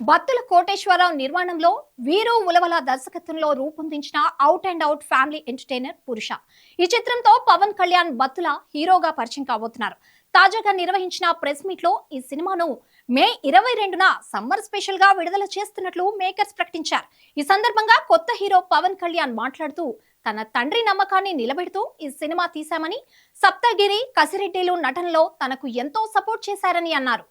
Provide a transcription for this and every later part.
బత్తుల కోటేశ్వరరావు నిర్మాణంలో వీరు ఉలవల దర్శకత్వంలో రూపొందించిన out and out family entertainer పురుష. ఈ చిత్రంతో పవన్ కళ్యాణ్ బత్తుల హీరోగా పరిచయం కాబోతున్నారు. తాజాగా నిర్వహించిన ప్రెస్ మీట్ లో ఈ సినిమాను మే 22న సమ్మర్ స్పెషల్ గా విడుదల చేస్తున్నట్లు మేకర్స్ ప్రకటించారు. ఈ సందర్భంగా కొత్త హీరో పవన్ కళ్యాణ్ మాట్లాడుతూ తన తండ్రి నమ్మకాన్ని నిలబెడుతూ ఈ సినిమా తీశామని, సప్తగిరి, కసిరెడ్డిలు నటనలో తనకు ఎంతో సపోర్ట్ చేశారని అన్నారు.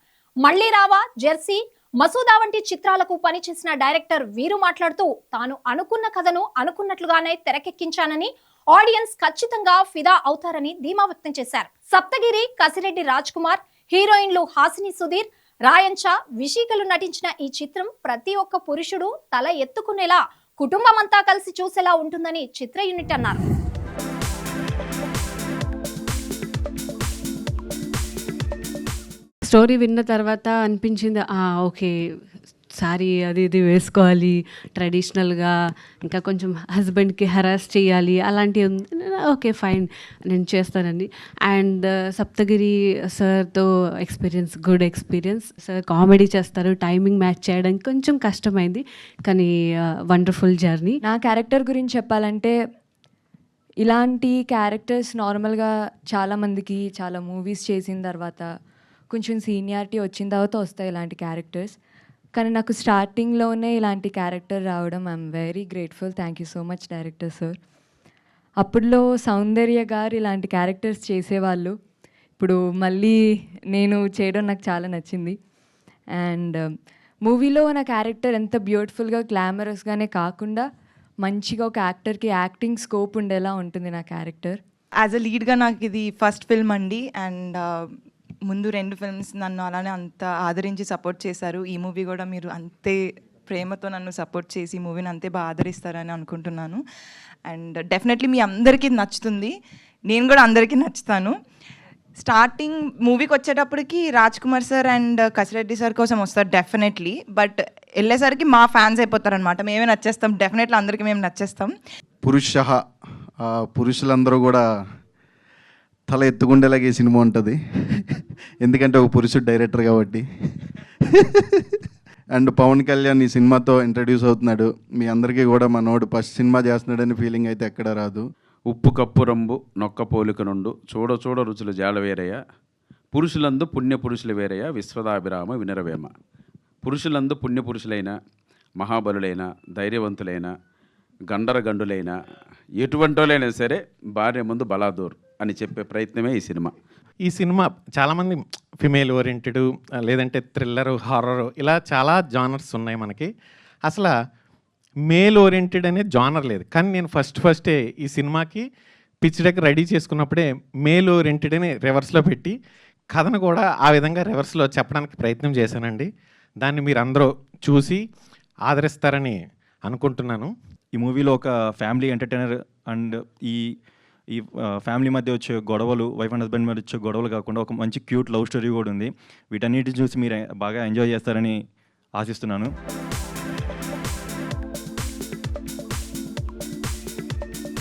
మళ్ళీ రావా, జెర్సీ, మసూదా వంటి చిత్రాలకు పనిచేసిన డైరెక్టర్ వీరు మాట్లాడుతూ తాను అనుకున్న కథను అనుకున్నట్లుగానే తెరకెక్కించానని, ఆడియన్స్ ఖచ్చితంగా ఫిదా అవుతారని ధీమా వ్యక్తం చేశారు. సప్తగిరి, కసిరెడ్డి రాజ్ కుమార్, హీరోయిన్లు హాసిని సుధీర్, రాయంచా, విషికలు నటించిన ఈ చిత్రం ప్రతి ఒక్క పురుషుడు తల ఎత్తుకునేలా, కుటుంబమంతా కలిసి చూసేలా ఉంటుందని చిత్ర యూనిట్ అన్నారు. స్టోరీ విన్న తర్వాత అనిపించింది, ఓకే సారీ అది ఇది వేసుకోవాలి ట్రెడిషనల్గా, ఇంకా కొంచెం హస్బెండ్కి హెరాస్ చేయాలి అలాంటివి ఉంది. ఓకే ఫైన్, నేను చేస్తానండి. అండ్ సప్తగిరి సార్తో గుడ్ ఎక్స్పీరియన్స్. సార్ కామెడీ చేస్తారు, టైమింగ్ మ్యాచ్ చేయడానికి కొంచెం కష్టమైంది, కానీ వండర్ఫుల్ జర్నీ. నా క్యారెక్టర్ గురించి చెప్పాలంటే, ఇలాంటి క్యారెక్టర్స్ నార్మల్గా చాలామందికి చాలా మూవీస్ చేసిన తర్వాత కొంచెం సీనియారిటీ వచ్చిన తర్వాత వస్తాయి ఇలాంటి క్యారెక్టర్స్. కానీ నాకు స్టార్టింగ్లోనే ఇలాంటి క్యారెక్టర్ రావడం I'm very grateful. Thank you so much director sir. అప్పుడులో సౌందర్య గారు ఇలాంటి క్యారెక్టర్స్ చేసేవాళ్ళు. ఇప్పుడు మళ్ళీ నేను చేయడం నాకు చాలా నచ్చింది. అండ్ మూవీలో నా క్యారెక్టర్ ఎంత బ్యూటిఫుల్గా, గ్లామరస్గానే కాకుండా మంచిగా ఒక యాక్టర్కి యాక్టింగ్ స్కోప్ ఉండేలా ఉంటుంది నా క్యారెక్టర్. యాజ్ అ లీడ్గా నాకు ఇది ఫస్ట్ ఫిల్మ్ అండి. అండ్ ముందు 2 ఫిల్మ్స్ నన్ను అలానే అంత ఆదరించి సపోర్ట్ చేశారు. ఈ మూవీ కూడా మీరు అంతే ప్రేమతో నన్ను సపోర్ట్ చేసి ఈ మూవీని అంతే బాగా ఆదరిస్తారని అనుకుంటున్నాను. అండ్ డెఫినెట్లీ మీ అందరికీ నచ్చుతుంది, నేను కూడా అందరికీ నచ్చుతాను. స్టార్టింగ్ మూవీకి వచ్చేటప్పటికి Raj Kumar sir and Kasireddy sir కోసం వస్తారు డెఫినెట్లీ. బట్ వెళ్ళేసరికి మా ఫ్యాన్స్ అయిపోతారనమాట. మేమే నచ్చేస్తాం, డెఫినెట్లీ అందరికీ మేము నచ్చేస్తాం. పురుషులందరూ కూడా తల ఎత్తుకుండేలాగా ఈ సినిమా ఉంటుంది, ఎందుకంటే ఒక పురుషుడు డైరెక్టర్ కాబట్టి. అండ్ పవన్ కళ్యాణ్ ఈ సినిమాతో ఇంట్రడ్యూస్ అవుతున్నాడు. మీ అందరికీ కూడా మనోడు ఫస్ట్ సినిమా చేస్తున్నాడని ఫీలింగ్ అయితే ఎక్కడ రాదు. ఉప్పు కప్పు రంబు నొక్క పోలిక నుండు చూడ చూడ రుచులు జాల వేరయ్య, పురుషులందు పుణ్య పురుషులు వేరయ్య, విశ్వదాభిరామ వినరవేమ. పురుషులందు పుణ్య పురుషులైన, మహాబలులైన, ధైర్యవంతులైన, గండరగండులైన, ఎటువంటి వాళ్ళైనా సరే భార్య ముందు బలాదూర్ అని చెప్పే ప్రయత్నమే ఈ సినిమా. ఈ సినిమా చాలామంది ఫిమేల్ ఓరియంటెడ్, లేదంటే థ్రిల్లరు, హారరు, ఇలా చాలా జానర్స్ ఉన్నాయి మనకి. అసలు మేల్ ఓరియంటెడ్ అనే జానర్ లేదు. కానీ నేను ఫస్టే ఈ సినిమాకి పిచ్ డెక్ రెడీ చేసుకున్నప్పుడే మేల్ ఓరియంటెడ్ అని రివర్స్లో పెట్టి కథను కూడా ఆ విధంగా రివర్స్లో చెప్పడానికి ప్రయత్నం చేశానండి. దాన్ని మీరు అందరూ చూసి ఆదరిస్తారని అనుకుంటున్నాను. ఈ మూవీలో ఒక ఫ్యామిలీ ఎంటర్టైనర్ అండ్ ఈ ఫ్యామిలీ మధ్య వచ్చే గొడవలు, వైఫ్ అండ్ హస్బెండ్ మధ్య వచ్చే గొడవలు కాకుండా ఒక మంచి క్యూట్ లవ్ స్టోరీ కూడా ఉంది. వీటన్నిటిని చూసి మీరు బాగా ఎంజాయ్ చేస్తారని ఆశిస్తున్నాను.